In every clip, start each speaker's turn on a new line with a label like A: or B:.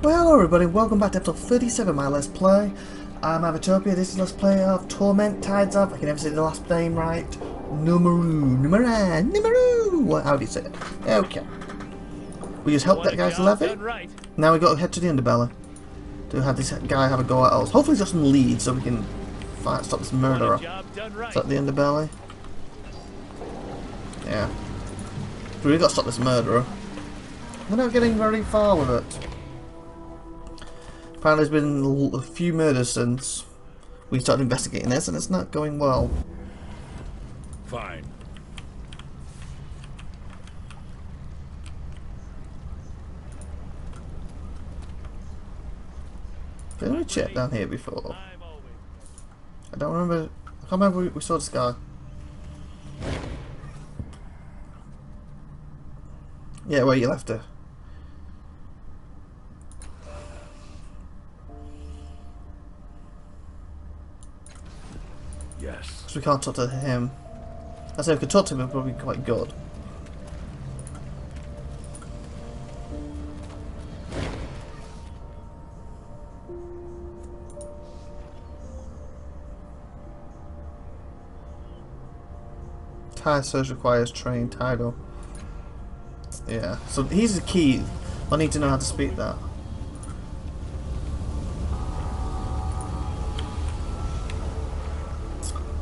A: Well, hello everybody, welcome back to episode 37 of my Let's Play. I'm IVATOPIA, this is Let's Play of Torment Tides of, I can never say the last name right, Numenera. How do you say it? Okay. We just helped that guy's levy.
B: Right.
A: Now we got to head to the underbelly to have this guy have a go at us. Hopefully he's got some leads so we can stop this murderer.
B: Right.
A: Is that the underbelly? Yeah. We really got to stop this murderer. We're not getting very far with it. Apparently there's been a few murders since we started investigating this, and it's not going well.
B: Fine.
A: Didn't we check down here before? I don't remember. I can't remember we saw this guy. Yeah, where you left her.
B: Yes.
A: Because we can't talk to him. I said if we could talk to him, it'd probably be quite good. Tide search requires trained title. Yeah, so he's the key. I need to know how to speak that.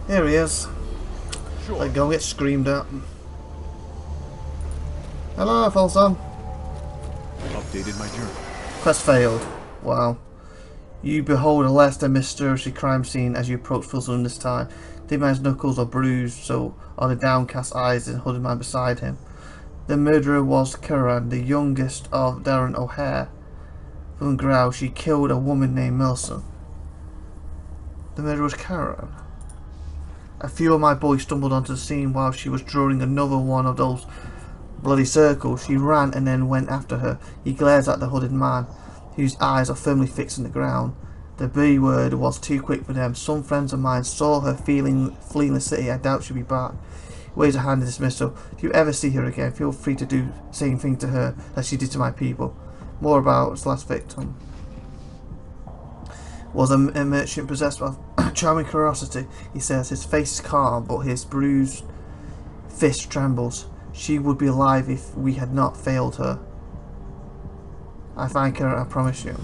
A: Here he is.
B: Sure.
A: Like, go get screamed at. Hello, Folsom.
B: Updated my journal.
A: Quest failed. Wow. You behold a less than mysteriously crime scene as you approach Folsom this time. The man's knuckles are bruised, so are the downcast eyes of the hooded man beside him. The murderer was Curran, the youngest of Darren O'Hare. From Grau, she killed a woman named Milson. The murderer was Curran. A few of my boys stumbled onto the scene while she was drawing another one of those bloody circles. She ran and then went after her. He glares at the hooded man, whose eyes are firmly fixed on the ground. The B word was too quick for them. Some friends of mine saw her fleeing the city. I doubt she'll be back. He waves a hand in dismissal. If you ever see her again, feel free to do the same thing to her that she did to my people. More about his last victim. Was a merchant possessed by charming curiosity. He says his face is calm, but his bruised fist trembles. She would be alive if we had not failed her. I thank her, I promise you.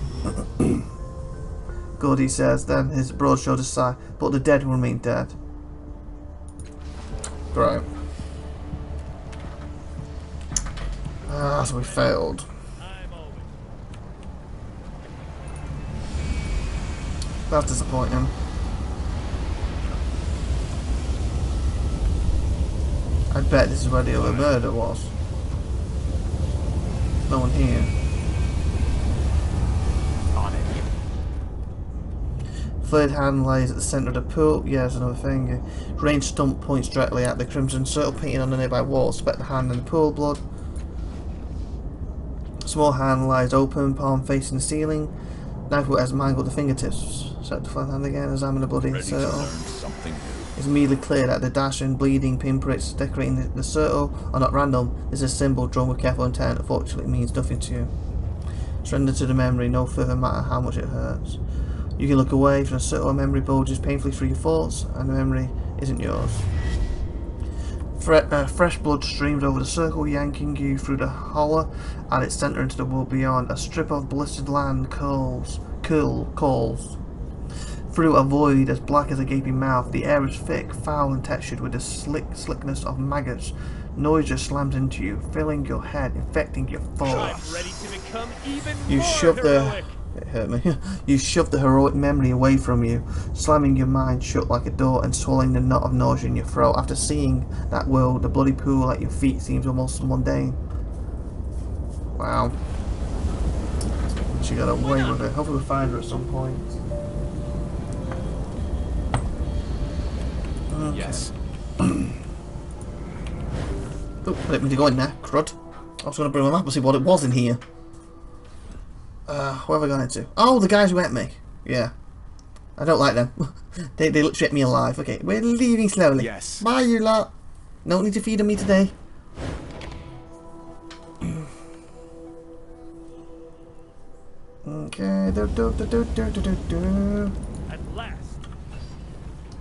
A: Good, he says, then his broad shoulders sigh, but the dead will remain dead. Right. So we failed. That's disappointing. I bet this is where the other murder was. There's no one here.
B: On it.
A: Flayed hand lies at the centre of the pool. Yeah, there's another thing. Ranged stump points directly at the crimson circle painted on the nearby wall. Spec the hand in the pool of blood. Small hand lies open, palm facing the ceiling. Knife has mangled the fingertips. Set the flat hand again, examine the bloody circle. It's immediately clear that the dash and bleeding pinpricks decorating the circle are not random. This is a symbol drawn with careful intent. Unfortunately, it means nothing to you. Surrender to the memory, no further matter how much it hurts. You can look away from the circle, memory bulges painfully through your thoughts, and the memory isn't yours. Fresh blood streams over the circle, yanking you through the hollow at its centre into the world beyond. A strip of blistered land calls. Through a void as black as a gaping mouth, the air is thick, foul and textured with the slickness of maggots. Noise just slams into you, filling your head, infecting your thoughts.
B: Ready to become even
A: You
B: more
A: shove
B: heroic.
A: it hurt me. You shove the heroic memory away from you, slamming your mind shut like a door and swallowing the knot of nausea in your throat. After seeing that world, the bloody pool at your feet seems almost mundane. Wow. She got away with it. Hopefully we'll find her at some point. Okay.
B: Yes.
A: Oh, I didn't mean to go in there, crud. I was going to bring my map and see what it was in here. Where have I gone into? Oh, the guys who ate me. Yeah. I don't like them. they literally ate me alive. Okay, we're leaving slowly.
B: Yes.
A: Bye, you lot. No need to feed on me today. Okay.
B: At last.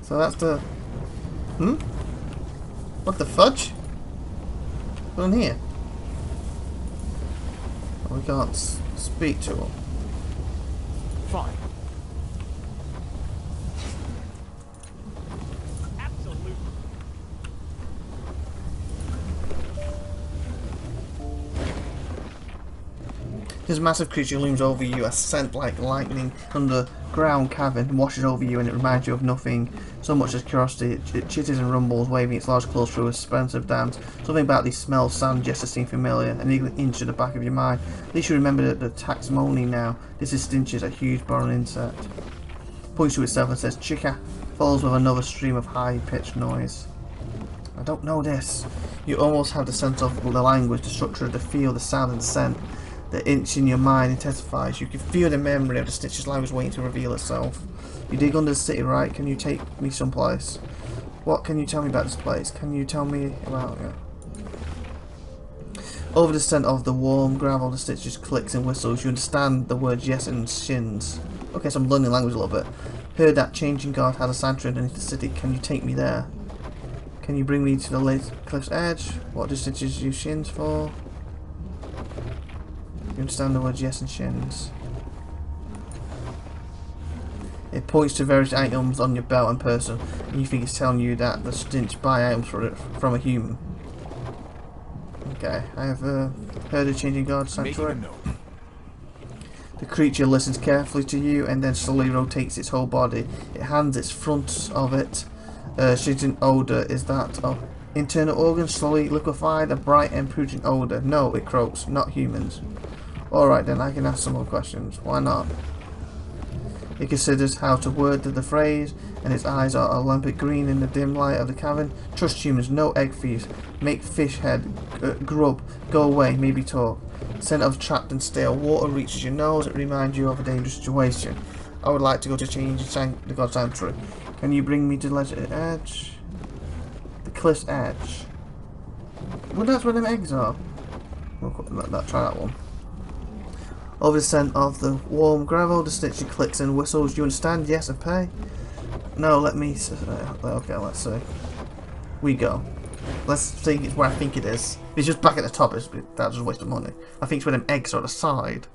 A: So that's the... Hmm? What the fudge? What's on here? We can't speak to him.
B: Fine. Absolutely.
A: This massive creature looms over you, a scent like lightning underground cavern washes over you, and it reminds you of nothing so much as curiosity. It chitters and rumbles, waving its large claws through a expansive dance. Something about these smells, sound, gestures seem familiar, an eagle inch to the back of your mind. At least you remember the taxonomy now. This is Stinches, a huge burrowing insect. Points to itself and says, "Chica," follows with another stream of high-pitched noise. I don't know this. You almost have the sense of the language, the structure, the feel, the sound, and the scent. The itch in your mind intensifies. You can feel the memory of the Stitches language waiting to reveal itself. You dig under the city, right? Can you take me someplace? What can you tell me about this place? Can you tell me about it? Over the scent of the warm gravel, the Stitches clicks and whistles. You understand the words yes and shins. Okay, so I'm learning language a little bit. Heard that changing guard has a sanctuary underneath the city. Can you take me there? Can you bring me to the late cliff's edge? What do Stitches use shins for? You understand the words yes and shins. It points to various items on your belt and person, and you think it's telling you that the Stitch buy items from a human. Okay, I have heard of changing guard sanctuary. The creature listens carefully to you and then slowly rotates its whole body. It hands its front of it. Shitting odor is that of internal organs slowly liquefied, a bright and pungent odor. No, it croaks, not humans. Alright then, I can ask some more questions. Why not? It considers how to word the phrase, and its eyes are a limpid green in the dim light of the cavern. Trust humans, no egg thieves. Make fish head, grub, go away, maybe talk. Scent of trapped and stale water reaches your nose. It reminds you of a dangerous situation. I would like to go to change the God's sanctuary. Can you bring me to the ledge edge? The cliff's edge. Well, that's where them eggs are. Let's try that one. Over the scent of the warm gravel, the Stitcher clicks and whistles. You understand? Yes, and pay. No, let me... Okay, let's see. We go. Let's see it's where I think it is. If it's just back at the top, that's just a waste of money. I think it's where them eggs are at the side.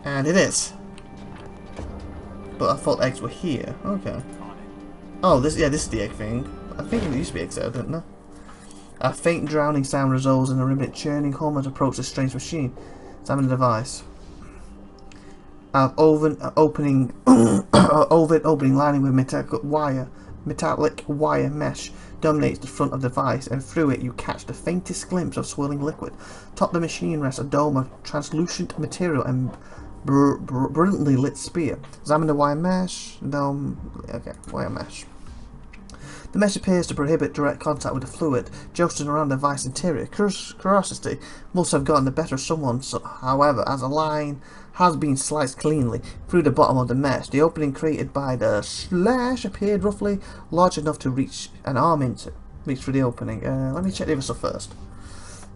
A: And it is. But I thought eggs were here. Okay. Oh, this is the egg thing. I think there used to be eggs there, didn't there? A faint drowning sound resolves in a rhythmic churning hum as approach the strange machine. Examine the device. Opening lining with metallic wire mesh dominates the front of the device, and through it you catch the faintest glimpse of swirling liquid. Top the machine rests a dome of translucent material and brilliantly lit spear. Examine the wire mesh. Okay, wire mesh. The mesh appears to prohibit direct contact with the fluid josting around the device interior. Curiosity must have gotten the better of someone, however, as a line has been sliced cleanly through the bottom of the mesh. The opening created by the slash appeared roughly large enough to reach an arm into. Reach through the opening. Let me check the other stuff first.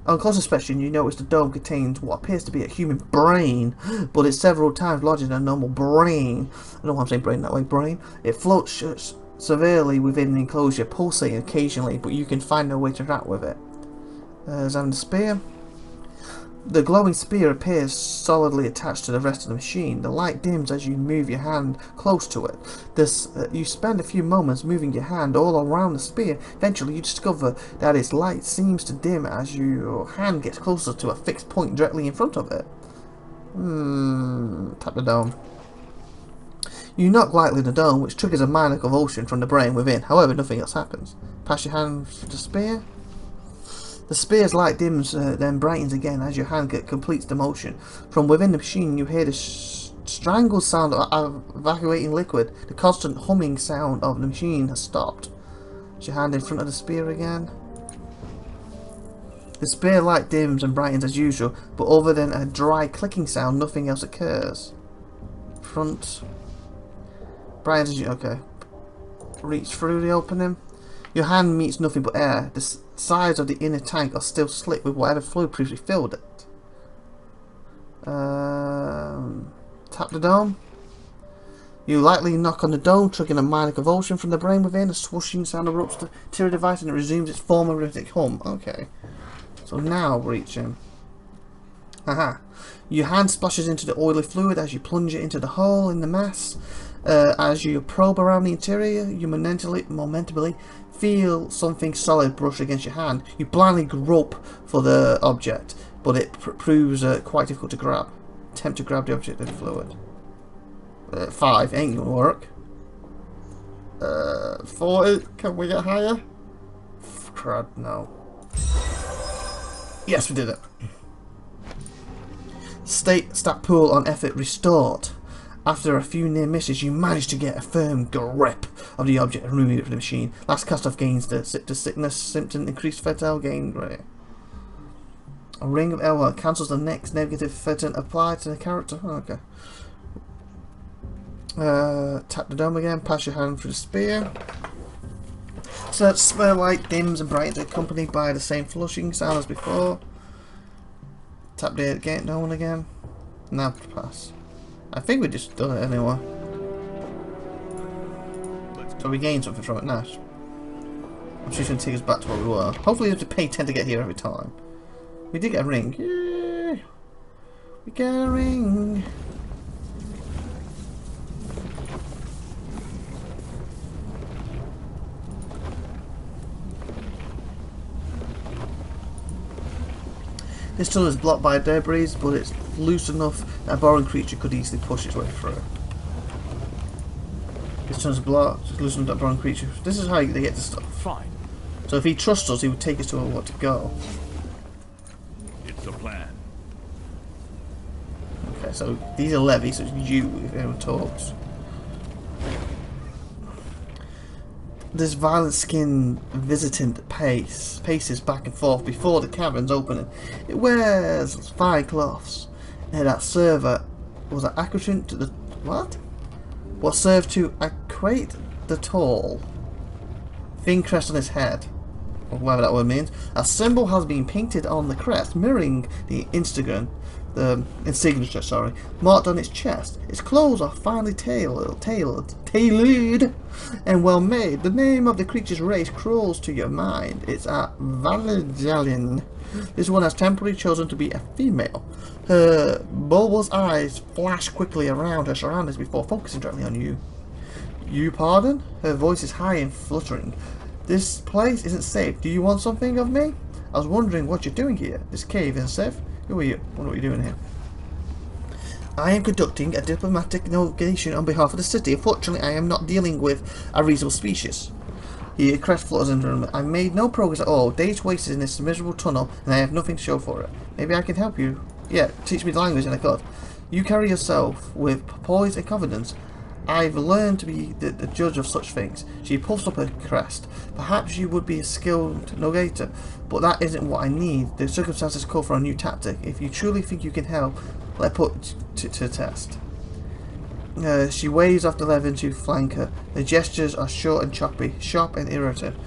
A: On close inspection, you notice the dome contains what appears to be a human brain, but it's several times larger than a normal brain. I don't know why I'm saying brain that way, brain. It floats severely within the enclosure, pulsating occasionally, but you can find no way to interact with it. Examine the spear. The glowing spear appears solidly attached to the rest of the machine. The light dims as you move your hand close to it. You spend a few moments moving your hand all around the spear. Eventually you discover that its light seems to dim as your hand gets closer to a fixed point directly in front of it. Tap the dome. You knock lightly the dome, which triggers a minor convulsion from the brain within. However, nothing else happens. Pass your hand to the spear. The spear's light dims, then brightens again as your hand completes the motion. From within the machine, you hear the strangled sound of evacuating liquid. The constant humming sound of the machine has stopped. Put your hand in front of the spear again. The spear light dims and brightens as usual, but other than a dry clicking sound, nothing else occurs. Front. Brightens as you... Okay. Reach through the opening. Your hand meets nothing but air. The sides of the inner tank are still slick with whatever fluid previously filled it. Tap the dome. You lightly knock on the dome, triggering a minor convulsion from the brain within. A swooshing sound erupts the Tira device and it resumes its former rhythmic hum. Okay. So now reaching. Haha. Your hand splashes into the oily fluid as you plunge it into the hole in the mass. As you probe around the interior, you momentarily feel something solid brush against your hand. You blindly grope for the object, but it proves quite difficult to grab. Attempt to grab the object in the fluid. 5 ain't gonna work. 40, can we get higher? Crud, no. Yes, we did it. Stat pool on effort restored. After a few near misses, you manage to get a firm grip of the object and remove it from the machine. Last cast off gains the sickness symptom, increased fatal gain rate. A ring of L cancels the next negative fatal applied to the character. Oh, okay. Tap the dome again, pass your hand through the spear. So that spare light dims and brightens, accompanied by the same flushing sound as before. Tap the dome again. Now pass. I think we just done it anyway. So we gained something from it now. I'm just going to take us back to where we were. Hopefully we have to pay 10 to get here every time. We did get a ring. Yay! We get a ring. This tunnel is blocked by debris, but it's loose enough that a boring creature could easily push its way through. This tunnel is blocked, it's loose enough that a boring creature. This is how they get the stuff.
B: Fine.
A: So if he trusts us, he would take us to where we want to go.
B: It's a plan.
A: Okay, so these are levies, so it's you if anyone talks. This violet-skinned visitant paces back and forth before the cavern's opening. It wears fine cloths, and that server was an accurate to the what? What served to equate the tall thin crest on his head, or whatever that word means. A symbol has been painted on the crest, mirroring the insignia, marked on its chest. Its clothes are finely tailored, and well made. The name of the creature's race crawls to your mind. It's a Valerian. This one has temporarily chosen to be a female. Her bulbous eyes flash quickly around her surroundings before focusing directly on you. You pardon? Her voice is high and fluttering. This place isn't safe. Do you want something of me? I was wondering what you're doing here. This cave isn't safe. Who are you? What are you doing here? I am conducting a diplomatic navigation on behalf of the city. Unfortunately, I am not dealing with a reasonable species. Your crest flutters under him. I made no progress at all. Days wasted in this miserable tunnel, and I have nothing to show for it. Maybe I can help you. Yeah, teach me the language, and I could. You carry yourself with poise and confidence. I've learned to be the judge of such things. She puffs up her crest. Perhaps you would be a skilled navigator, but that isn't what I need. The circumstances call for a new tactic. If you truly think you can help, let's put to the test. She waves off the Levin to flank her. The gestures are short and choppy, sharp and irritating.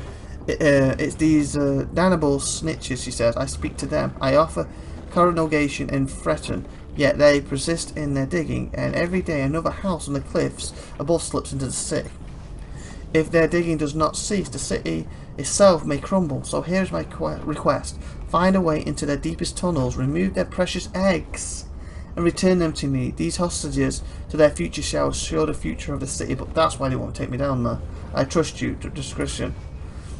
A: It's these damnable snitches, she says. I speak to them. I offer current negation and threaten. Yet they persist in their digging, and every day another house on the cliffs above slips into the sea. If their digging does not cease, the city itself may crumble. So here's my request. Find a way into their deepest tunnels, remove their precious eggs, and return them to me. These hostages to their future shall show the future of the city, but that's why they won't take me down there. I trust you, discretion.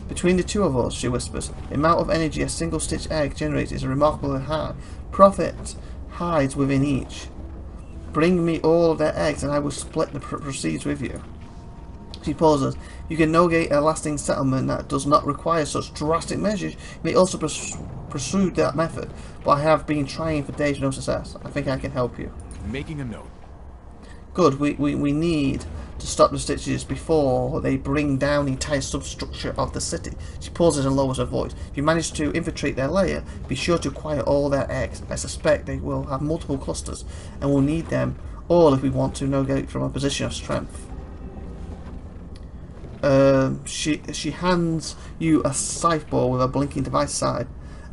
A: Between the two of us, she whispers, the amount of energy a single stitch egg generates is remarkably high. Profit hides within each. Bring me all of their eggs and I will split the proceeds with you. She pauses. You can navigate a lasting settlement that does not require such drastic measures. You may also pursue that method, but I have been trying for days with no success. I think I can help you.
B: Making a note.
A: Good. We need to stop the stitches before they bring down the entire substructure of the city. She pauses and lowers her voice. If you manage to infiltrate their lair, be sure to acquire all their eggs. I suspect they will have multiple clusters, and we'll need them all if we want to navigate from a position of strength. She hands you a scythe ball with a blinking device side.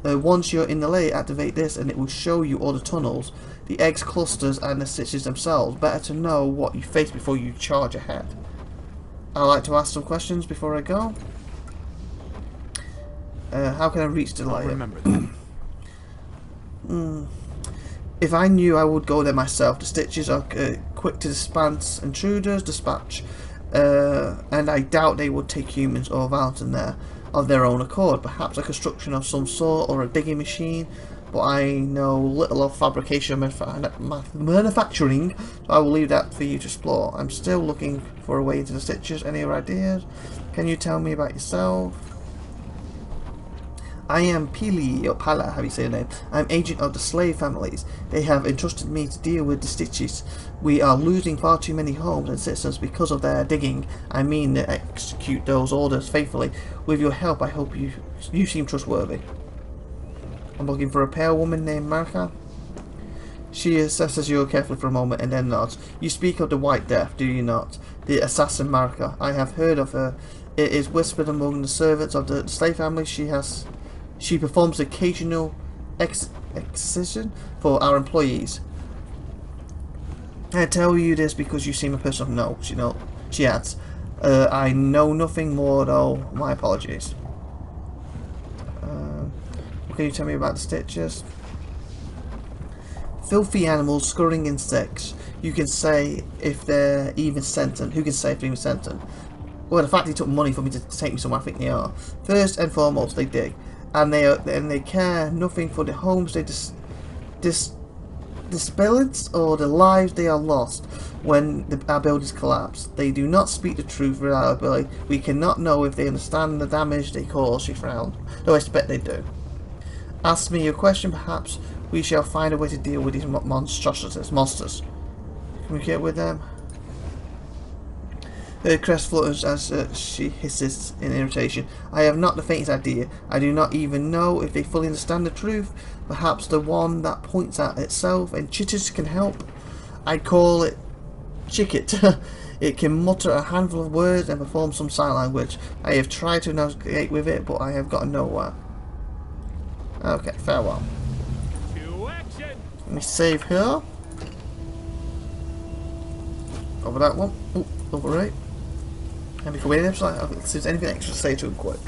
A: Once you're in the layer, activate this and it will show you all the tunnels, the eggs clusters and the stitches themselves. Better to know what you face before you charge ahead. I like to ask some questions before I go. How can I reach the layer?
B: Remember that.
A: If I knew, I would go there myself. The stitches are quick to dispense intruders, dispatch. And I doubt they would take humans or Valentin there of their own accord. Perhaps a construction of some sort or a digging machine, but I know little of fabrication and manufacturing, so I will leave that for you to explore. I'm still looking for a way into the stitches. Any other ideas? Can you tell me about yourself? I am Pili, or Pala, how you say your name. I'm agent of the slave families. They have entrusted me to deal with the stitches. We are losing far too many homes and citizens because of their digging. I mean to execute those orders faithfully. With your help, I hope you seem trustworthy. I'm looking for a pale woman named Marika. She assesses you carefully for a moment and then nods. You speak of the White Death, do you not? The assassin Marika. I have heard of her. It is whispered among the servants of the slave family. She performs occasional excision for our employees. I tell you this because you seem a person of note. She adds. I know nothing more though. My apologies. What can you tell me about the stitches? Filthy animals, scurrying insects. You can say if they're even sentient. Who can say if they're even sentient? Well, the fact he took money for me to take me somewhere, I think they are. First and foremost, they dig. And they care nothing for the homes they disbalance or the lives they are lost when our buildings collapse. They do not speak the truth reliably. We cannot know if they understand the damage they cause. She frowned. Though I expect they do. Ask me a question. Perhaps we shall find a way to deal with these monsters. Communicate with them. Her crest flutters as she hisses in irritation. I have not the faintest idea. I do not even know if they fully understand the truth. Perhaps the one that points at itself and chitters can help. I call it Chickit. It can mutter a handful of words and perform some sign language. I have tried to navigate with it, but I have gotten nowhere. Okay, farewell. Let me save her. Over that one. Ooh, over right. And before we end the episode, if there's anything extra to say to him quick.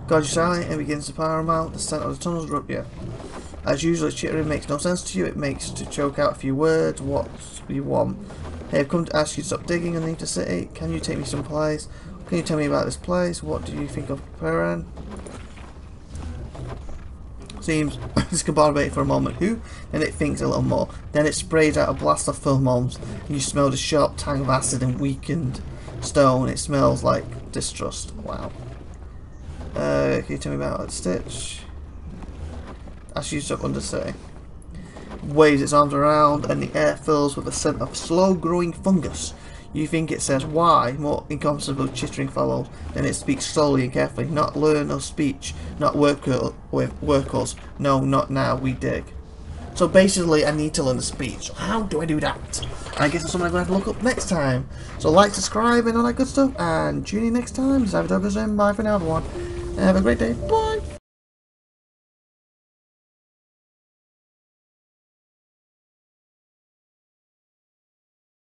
A: God, you're silent and begins to paramount. The scent of the tunnels are up here. As usual, chittering makes no sense to you. It makes to choke out a few words. What do you want? Hey, I've come to ask you to stop digging underneath the city. Can you take me someplace? Can you tell me about this place? What do you think of Peran? Seems discombobulated for a moment. Who? Then it thinks a little more. Then it sprays out a blast of pheromones. And you smell the sharp tang of acid and weakened stone. It smells like distrust. Wow. Can you tell me about that stitch? As you step under sea. Waves its arms around and the air fills with a scent of slow growing fungus. You think it says why, more incomprehensible chittering follows. Then it speaks slowly and carefully. Not learn or speech, not work us. No, not now, we dig. So basically I need to learn the speech. So how do I do that? I guess it's something I'm going to have to look up next time. So like, subscribe and all that good stuff. And tune in next time. This is IVATOPIA. Bye for now everyone. And have a great day. Bye.